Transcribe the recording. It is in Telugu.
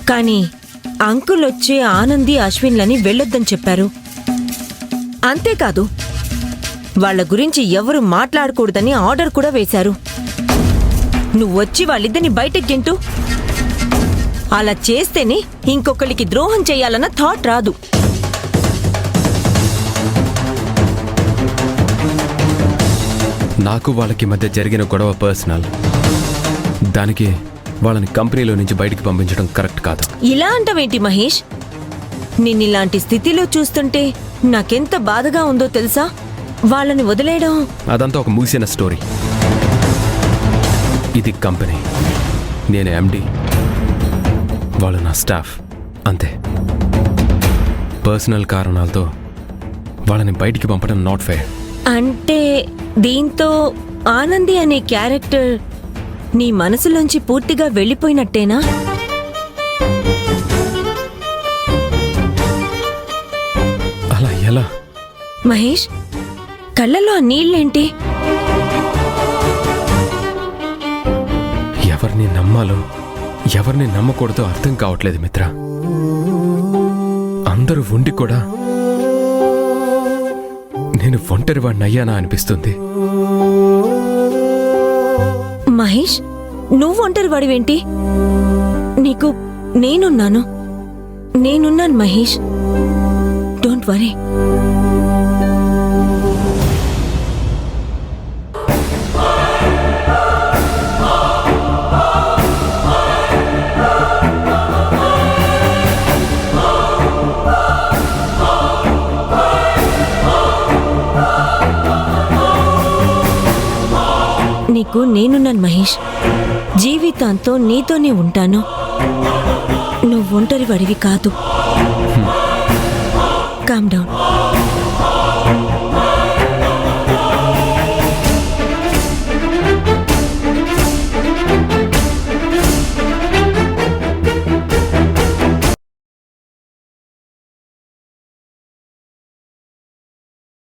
కానీ అంకుల్ వచ్చే ఆనంది అశ్విన్లని వెళ్ళొద్దని చెప్పారు. అంతేకాదు వాళ్ల గురించి ఎవరు మాట్లాడకూడదని ఆర్డర్ కూడా వేశారు. నువ్వొచ్చి వాళ్ళిద్దరిని బయటకు గెంటు. అలా చేస్తేనే ఇంకొకరికి ద్రోహం చెయ్యాలన్న థాట్ రాదు. నాకు వాళ్ళకి మధ్య జరిగిన గొడవ పర్సనల్. దానికి వాళ్ళని కంపెనీలో నుంచి బయటికి పంపించడం కరెక్ట్ కాదు. ఇలా అంటావేంటి మహేష్? నిన్నిలాంటి స్థితిలో చూస్తుంటే నాకెంత బాధగా ఉందో తెలుసా? వాళ్ళని వదిలేయడం అదంతా ఒక ముగిసిన స్టోరీ. ఇది కంపెనీ, నేను ఎండి, వాళ్ళు నా స్టాఫ్, అంతే. పర్సనల్ కారణాలతో వాళ్ళని బయటికి పంపడం నాట్ ఫెయిర్. అంటే దీంతో ఆనంది అనే క్యారెక్టర్ నీ మనసులోంచి పూర్తిగా వెళ్ళిపోయినట్టేనా? అలా ఎలా? మహేష్, కళ్ళల్లో ఆ నీళ్ళేంటి? ఎవరిని నమ్మాలో ఎవరిని నమ్మకూడదో అర్థం కావట్లేదు మిత్ర. అందరూ ఉండి కూడా నేను ఒంటరివాడిని అయ్యానా అనిపిస్తుంది. మహేష్, నువ్వు ఒంటరివాడివేంటి? నీకు నేనున్నాను మహేష్. Don't worry. నీకు నేనున్నాను మహేష్. జీవితాంతం నీతోనే ఉంటాను. నువ్వు ఒంటరి వాడివి కాదు. Calm down.